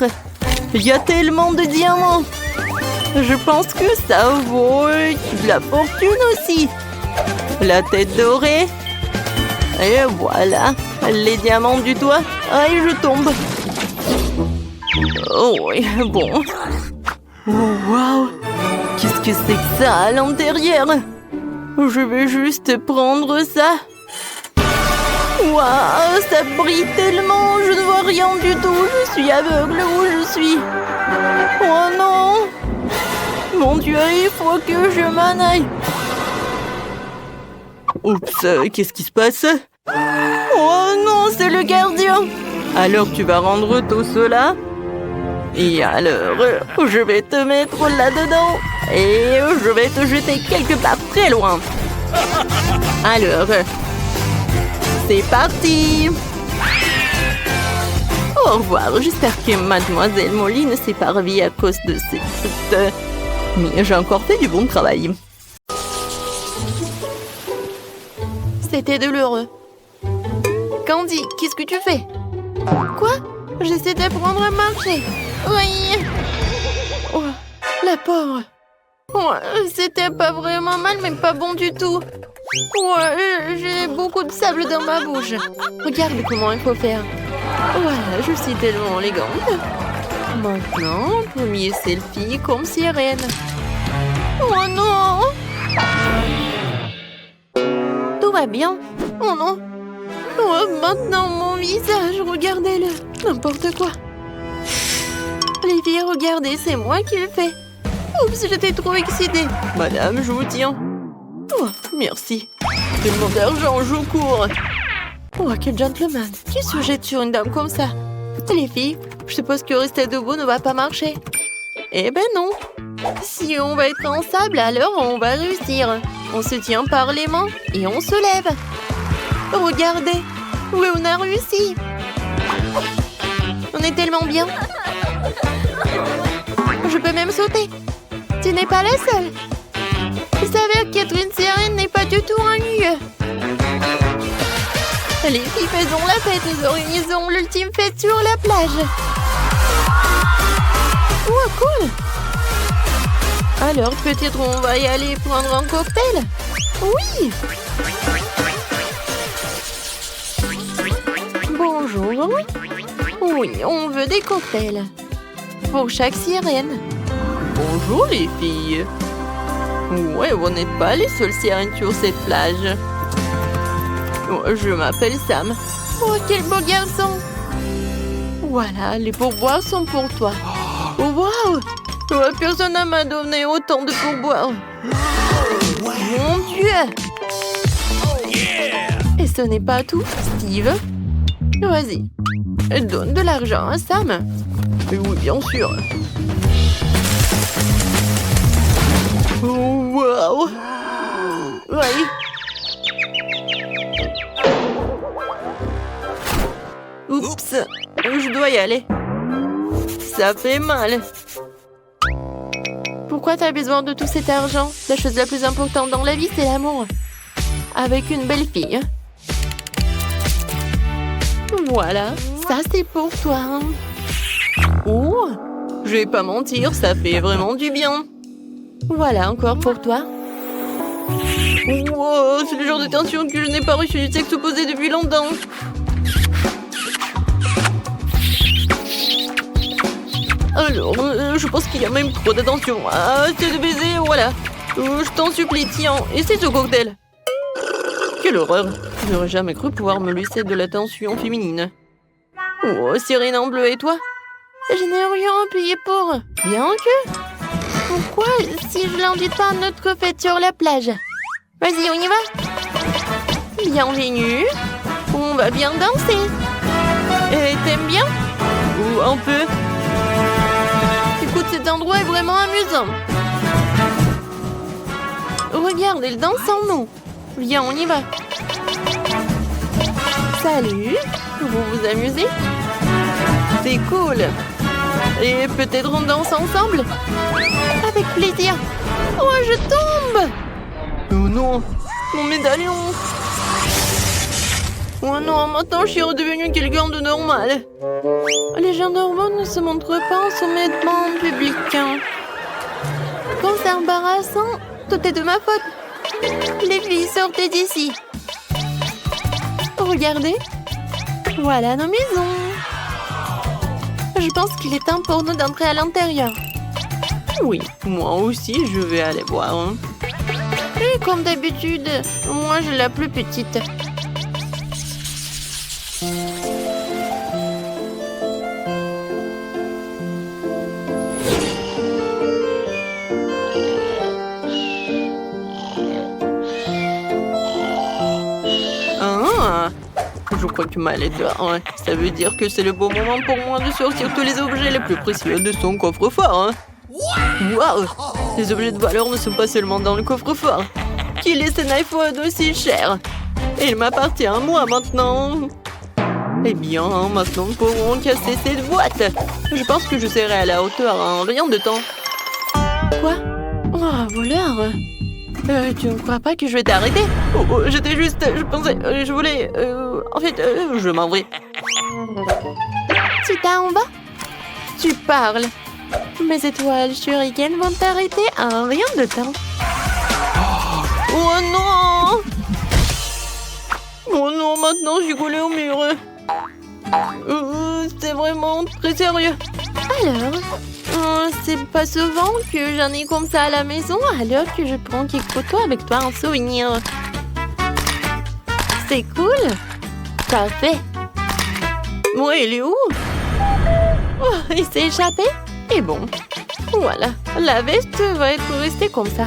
Il y a tellement de diamants. Je pense que ça vaut de la fortune aussi. La tête dorée. Et voilà, les diamants du toit. Aïe, je tombe. Oh oui, bon. Oh, waouh. Qu'est-ce que c'est que ça à l'intérieur? Je vais juste prendre ça. Waouh, ça brille tellement. Je ne vois rien du tout. Je suis aveugle où je suis. Oh non. Mon Dieu, il faut que je m'en aille. Oups, qu'est-ce qui se passe? Oh non, c'est le gardien. Alors tu vas rendre tout cela? Et alors, je vais te mettre là-dedans. Et je vais te jeter quelque part très loin. Alors, c'est parti. Au revoir. J'espère que Mademoiselle Molly ne s'est pas ravie à cause de cette... Mais j'ai encore fait du bon travail. C'était douloureux. Candy, qu'est-ce que tu fais? Quoi? J'essaie d'apprendre à marcher. Oui. Oh, la pauvre. Ouais, c'était pas vraiment mal, mais pas bon du tout. Ouais, j'ai beaucoup de sable dans ma bouche. Regarde comment il faut faire. Voilà, je suis tellement élégante. Maintenant, premier selfie comme sirène. Oh non! Tout va bien. Oh non! Oh, maintenant mon visage, regardez-le. N'importe quoi. Les filles, regardez, c'est moi qui le fais. Oups, j'étais trop excitée. Madame, je vous tiens. Oh, merci. Tellement d'argent, je cours. Oh, quel gentleman. Qui se jette sur une dame comme ça? Les filles, je suppose que rester debout ne va pas marcher. Eh ben non. Si on va être en sable, alors on va réussir. On se tient par les mains et on se lève. Regardez. Oui, on a réussi. On est tellement bien. Je peux même sauter. Tu n'es pas la seule. Il s'avère qu'être une sirène n'est pas du tout ennuyeux. Les filles, faisons la fête. Nous organisons l'ultime fête sur la plage. Oh, cool. Alors, peut-être on va y aller prendre un cocktail? Oui. Bonjour. Oui, on veut des cocktails. Pour chaque sirène. Bonjour les filles. Ouais, vous n'êtes pas les seules sirènes sur cette plage. Je m'appelle Sam. Oh, quel beau garçon. Voilà, les pourboires sont pour toi. Oh, waouh. Personne ne m'a donné autant de pourboires. Mon Dieu. Et ce n'est pas tout, Steve. Vas-y, donne de l'argent à Sam. Oui, bien sûr. Oh, wow. Oui. Oups, je dois y aller. Ça fait mal. Pourquoi t'as besoin de tout cet argent? La chose la plus importante dans la vie, c'est l'amour. Avec une belle fille. Voilà, ça c'est pour toi. Oh, je vais pas mentir, ça fait vraiment du bien. Voilà, encore pour toi. Wow, c'est le genre de tension que je n'ai pas reçu du sexe opposé depuis longtemps. Alors, je pense qu'il y a même trop d'attention. Ah, c'est de baiser, voilà. Je t'en supplie, tiens, essaie ce cocktail. Quelle horreur. Je n'aurais jamais cru pouvoir me laisser de l'attention féminine. Oh, sirène en bleu, et toi? Je n'ai rien payé pour. Bien que... Pourquoi si je l'invite pas à notre fête sur la plage? Vas-y, on y va? Bienvenue. On va bien danser. Et t'aimes bien? Ou un peu. Écoute, cet endroit est vraiment amusant. Regarde, elle danse en nous. Viens, on y va. Salut. Vous vous amusez? C'est cool. Et peut-être on danse ensemble? Avec plaisir. Oh, je tombe. Oh non, mon médaillon. Oh non, maintenant je suis redevenue quelqu'un de normal. Les gens normaux ne se montrent pas en soumettement en public. Quand c'est embarrassant, tout est de ma faute. Les filles, sortez d'ici. Regardez. Voilà nos maisons. Je pense qu'il est temps pour nous d'entrer à l'intérieur. Oui, moi aussi, je vais aller voir. Et comme d'habitude, moi, j'ai la plus petite. Ah, je crois que Mal est dehors. Ça veut dire que c'est le bon moment pour moi de sortir tous les objets les plus précieux de son coffre-fort. Waouh! Les objets de valeur ne sont pas seulement dans le coffre-fort. Qui laisse un iPhone aussi cher? Il m'appartient à moi maintenant. Eh bien, maintenant nous pourrons casser cette boîte. Je pense que je serai à la hauteur en rien de temps. Quoi? Oh, voleur! Tu ne crois pas que je vais t'arrêter? Oh, j'étais juste... Je pensais... je voulais... en fait, je m'en vais. Tu t'en vas? Tu parles. Mes étoiles shuriken vont t'arrêter en rien de temps. Oh non! Oh non, maintenant je suis collée au mur. C'est vraiment très sérieux. Alors, c'est pas souvent que j'en ai comme ça à la maison, alors que je prends quelques photos avec toi en souvenir. C'est cool. Parfait. Ouais, il est où? Oh, il s'est échappé? Et bon, voilà. La veste va être restée comme ça.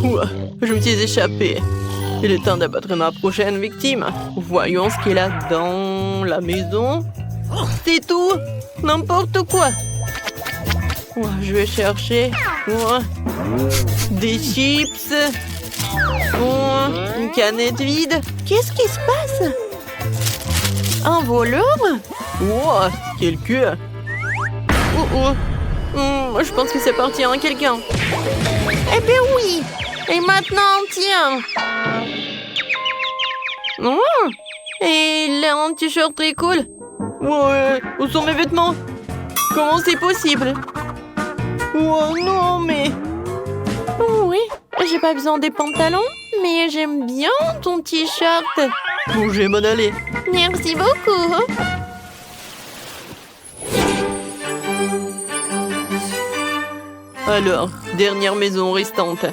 Ouah, je me suis échappée. Il est temps d'abattre ma prochaine victime. Voyons ce qu'il a dans la maison. C'est tout. N'importe quoi. Ouah, je vais chercher des chips. Une canette vide. Qu'est-ce qui se passe? Un voleur? Ouah, quel queue. Je pense que c'est parti en quelqu'un. Eh bien oui. Et maintenant, tiens. Et il a un t-shirt très cool. Ouais, où sont mes vêtements? Comment c'est possible? Oh non, mais... Oui, j'ai pas besoin des pantalons, mais j'aime bien ton t-shirt. Bon, je vais m'en aller. Merci beaucoup. Alors, dernière maison restante.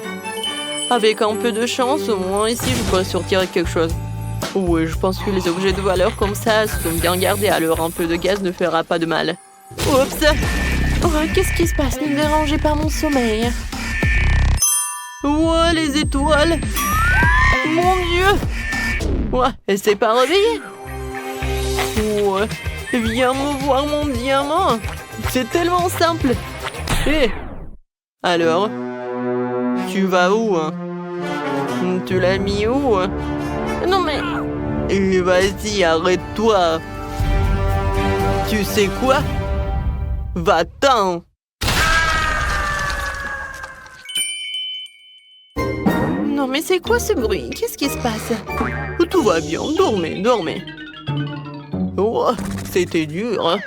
Avec un peu de chance, au moins ici, je pourrais sortir avec quelque chose. Oui, je pense que les objets de valeur comme ça sont bien gardés, alors un peu de gaz ne fera pas de mal. Oups! Oh, qu'est-ce qui se passe? Ne me dérangez pas mon sommeil. Ouais, les étoiles! Mon Dieu! Ouais, elle s'est pas réveillée? Ouais, viens me voir mon diamant! C'est tellement simple! Hé! Alors? Tu vas où? Tu l'as mis où? Non mais... Vas-y, arrête-toi! Tu sais quoi? Va-t'en! Non mais c'est quoi ce bruit? Qu'est-ce qui se passe? Tout va bien, dormez, dormez. Oh, c'était dur.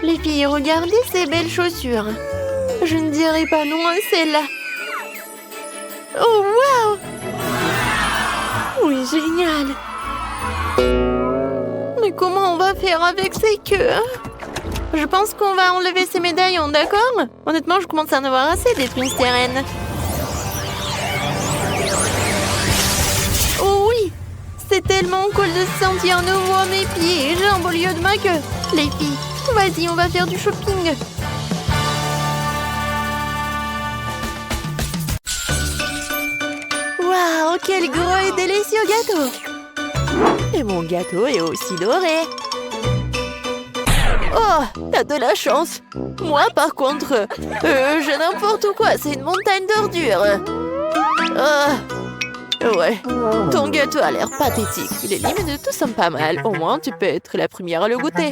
Les filles, regardez ces belles chaussures. Je ne dirai pas non à celle-là. Oh, waouh! Oui, génial. Mais comment on va faire avec ces queues? Je pense qu'on va enlever ces médaillons, d'accord? Honnêtement, je commence à en avoir assez d'être une sirène. Oh oui! C'est tellement cool de se sentir nouveau à mes pieds et jambes au lieu de ma queue. Les filles, vas-y, on va faire du shopping. Waouh, quel gros et délicieux gâteau! Et mon gâteau est aussi doré. Oh, t'as de la chance. Moi, par contre, j'ai n'importe quoi. C'est une montagne d'ordures. Ouais, ton gâteau a l'air pathétique. Les limites tout sont pas mal. Au moins, tu peux être la première à le goûter.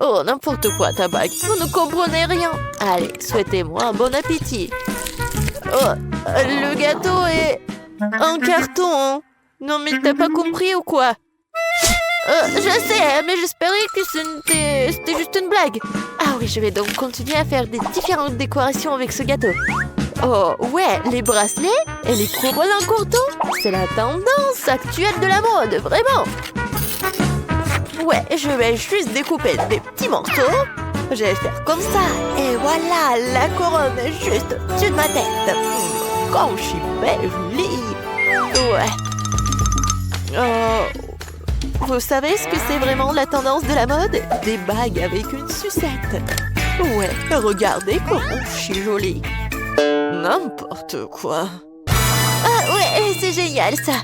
Oh, n'importe quoi, ta bague. Vous ne comprenez rien. Allez, souhaitez-moi un bon appétit. Oh, le gâteau est... un carton. Non, mais t'as pas compris ou quoi? Je sais, mais j'espérais que c'était juste une blague. Ah oui, je vais donc continuer à faire des différentes décorations avec ce gâteau. Oh, ouais, les bracelets et les couronnes en courton, c'est la tendance actuelle de la mode, vraiment. Ouais, je vais juste découper des petits morceaux. Je vais faire comme ça. Et voilà, la couronne est juste au-dessus de ma tête. Comme je suis belle, jolie. Ouais. Vous savez ce que c'est vraiment la tendance de la mode? Des bagues avec une sucette. Ouais, regardez comme je suis jolie. N'importe quoi. Ah ouais, c'est génial ça.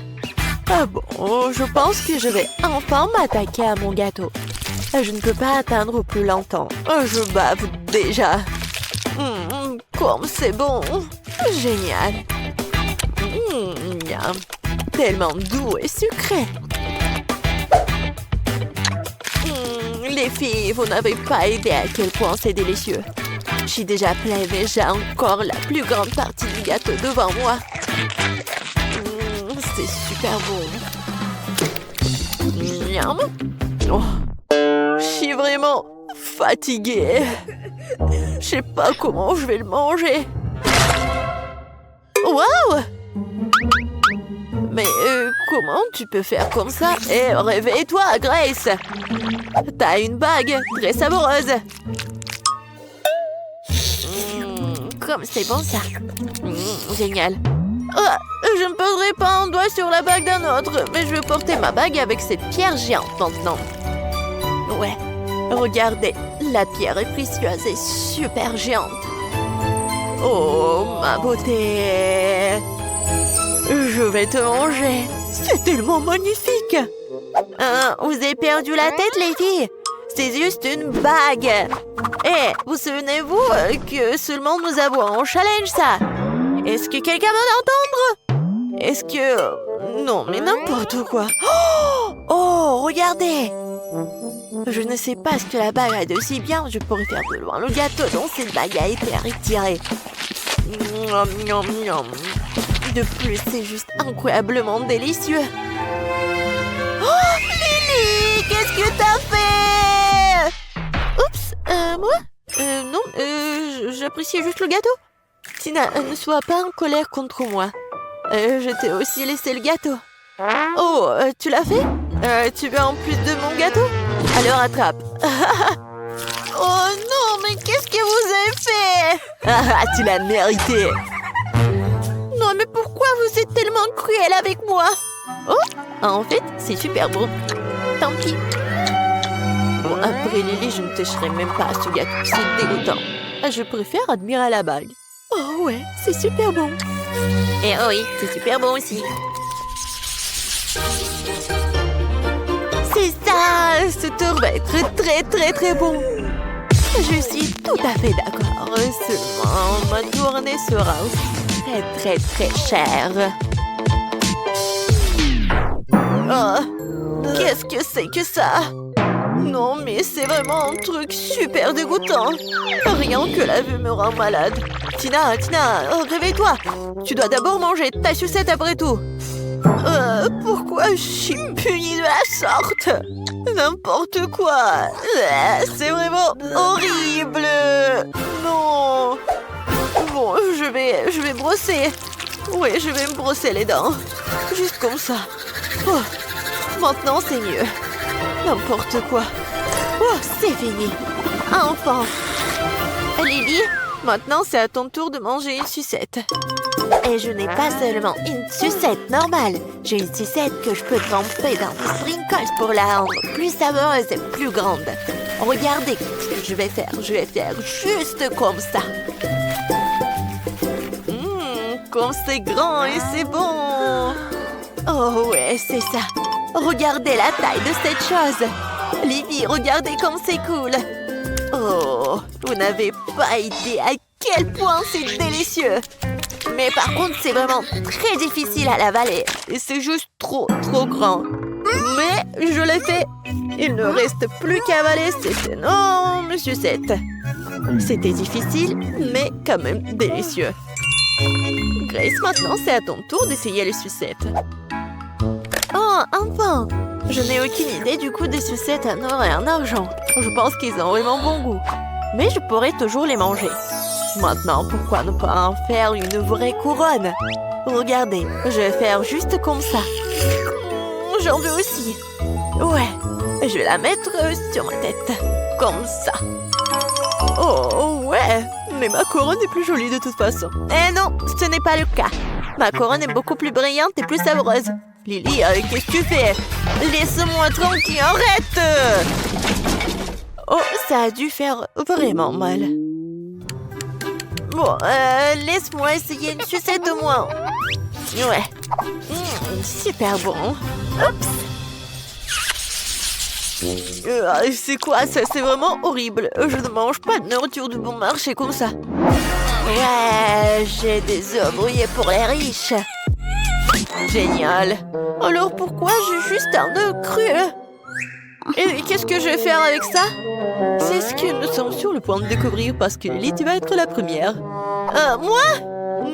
Ah bon, je pense que je vais enfin m'attaquer à mon gâteau. Je ne peux pas atteindre plus longtemps. Je bave déjà. Comme c'est bon. Génial. Miam. Tellement doux et sucré. Les filles, vous n'avez pas idée à quel point c'est délicieux. Je suis déjà pleine et j'ai encore la plus grande partie du gâteau devant moi. c'est super bon. Miam. Oh. Je suis vraiment fatiguée. Je sais pas comment je vais le manger. Waouh! Mais comment tu peux faire comme ça? Eh, réveille-toi, Grace! T'as une bague très savoureuse. Comme c'est bon ça. Génial. Oh, je ne poserai pas un doigt sur la bague d'un autre, mais je vais porter ma bague avec cette pierre géante maintenant. Ouais, regardez, la pierre est précieuse et super géante. Oh, ma beauté! Je vais te manger. C'est tellement magnifique. Vous avez perdu la tête, les filles? C'est juste une bague. Eh, vous souvenez-vous que seulement nous avons un challenge, ça? Est-ce que quelqu'un va l'entendre? Est-ce que... Non, mais n'importe quoi. Oh, regardez. Je ne sais pas ce que la bague a de si bien. Je pourrais faire de loin le gâteau dont cette bague a été retirée. De plus, c'est juste incroyablement délicieux. Oh, Lily, qu'est-ce que t'as fait? Oups, moi? Non, j'appréciais juste le gâteau. Tina, ne sois pas en colère contre moi. Je t'ai aussi laissé le gâteau. Oh, tu l'as fait? Tu veux en plus de mon gâteau? Alors attrape. Oh non, mais qu'est-ce que vous avez fait? Tu l'as mérité. Non, mais pourquoi vous êtes tellement cruel avec moi? Oh, en fait, c'est super bon. Tant pis. Bon, après Lily, je ne toucherai même pas à ce gâteau. C'est dégoûtant. Je préfère admirer la bague. Oh ouais, c'est super bon. Et oh oui, c'est super bon aussi. C'est ça, ce tour va être très bon. Je suis tout à fait d'accord. Seulement, ma tournée sera très chère. Oh, qu'est-ce que c'est que ça? Non, mais c'est vraiment un truc super dégoûtant. Rien que la vue me rend malade. Tina, réveille-toi. Tu dois d'abord manger ta sucette après tout. Pourquoi je suis punie de la sorte? N'importe quoi. C'est vraiment horrible. Non. Bon, je vais brosser. Oui, je vais me brosser les dents. Juste comme ça. Oh, maintenant, c'est mieux. N'importe quoi. Oh, c'est fini. Enfin. Lily, maintenant, c'est à ton tour de manger une sucette. Et je n'ai pas seulement une sucette normale. J'ai une sucette que je peux tremper dans des sprinkles pour la rendre plus savoureuse et plus grande. Regardez ce que je vais faire. Je vais faire juste comme ça. Comme c'est grand et c'est bon. Oh ouais, c'est ça. Regardez la taille de cette chose. Lily, regardez comme c'est cool. Oh, vous n'avez pas idée à quel point c'est délicieux. Mais par contre, c'est vraiment très difficile à l'avaler. Et c'est juste trop grand. Mais je l'ai fait. Il ne reste plus qu'à avaler cette énorme sucette. C'était difficile, mais quand même délicieux. Grace, maintenant, c'est à ton tour d'essayer les sucettes. Oh, enfin! Je n'ai aucune idée du goût des sucettes en or et en argent. Je pense qu'ils ont vraiment bon goût. Mais je pourrais toujours les manger. Maintenant, pourquoi ne pas en faire une vraie couronne? Regardez, je vais faire juste comme ça. J'en veux aussi. Ouais, je vais la mettre sur ma tête. Comme ça. Oh, ouais. Mais ma couronne est plus jolie de toute façon. Eh non, ce n'est pas le cas. Ma couronne est beaucoup plus brillante et plus savoureuse. Lily, qu'est-ce que tu fais? Laisse-moi tranquille, arrête! Oh, ça a dû faire vraiment mal. Bon, laisse-moi essayer une sucette de moins. Ouais. Super bon. Oups. C'est quoi ça? C'est vraiment horrible. Je ne mange pas de nourriture de bon marché comme ça. Ouais, j'ai des œufs brouillés pour les riches. Génial. Alors pourquoi j'ai juste un œuf cru? Et qu'est-ce que je vais faire avec ça? C'est ce que nous sommes sur le point de découvrir parce que Lily, tu vas être la première. Moi?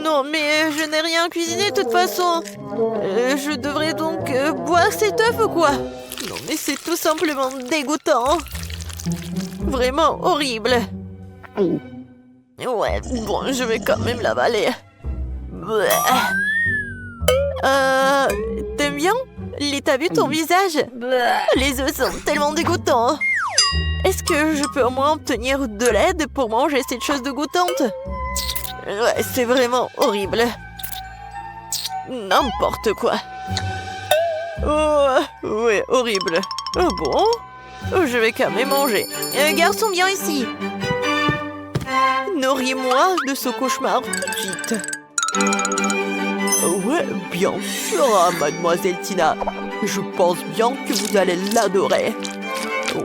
Non, mais je n'ai rien cuisiné de toute façon. Je devrais donc boire cet œuf ou quoi? Non, mais c'est tout simplement dégoûtant. Vraiment horrible. Ouais, bon, je vais quand même l'avaler. T'aimes bien? T'as vu ton visage? Les œufs sont tellement dégoûtants. Est-ce que je peux au moins obtenir de l'aide pour manger cette chose dégoûtante? Ouais, c'est vraiment horrible. N'importe quoi. Oh, ouais, horrible. Oh bon? Je vais quand même manger. Garçon, viens ici. Nourris-moi de ce cauchemar tout de suite. Ouais, bien sûr, mademoiselle Tina. Je pense bien que vous allez l'adorer.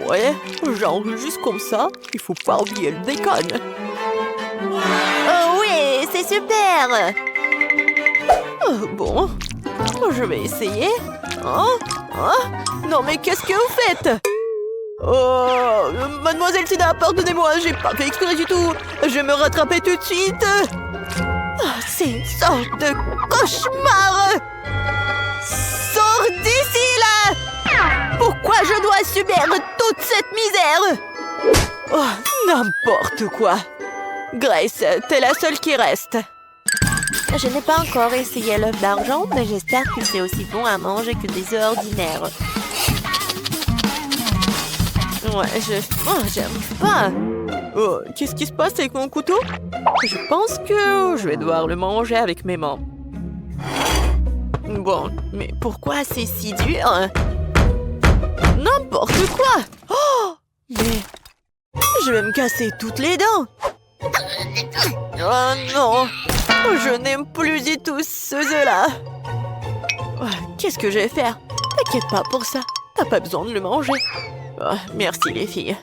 Ouais, genre juste comme ça, il faut pas oublier le bacon. Oh oui, c'est super. Oh, bon, je vais essayer. Non mais qu'est-ce que vous faites? Oh, mademoiselle Tina, pardonnez-moi, j'ai pas fait exprès du tout. Je vais me rattraper tout de suite. C'est une sorte de cauchemar. Sors d'ici, là! Pourquoi je dois subir toute cette misère? Oh, n'importe quoi. Grace, t'es la seule qui reste. Je n'ai pas encore essayé l'œuf d'argent, mais j'espère que c'est aussi bon à manger que des œufs ordinaires. Ouais, j'aime pas. Oh, qu'est-ce qui se passe avec mon couteau? Je pense que je vais devoir le manger avec mes mains. Bon, mais pourquoi c'est si dur? N'importe quoi! Oh! Mais je vais me casser toutes les dents! Oh non! Je n'aime plus du tout ce œuf-là! Qu'est-ce que je vais faire? T'inquiète pas pour ça, t'as pas besoin de le manger. Oh, merci les filles.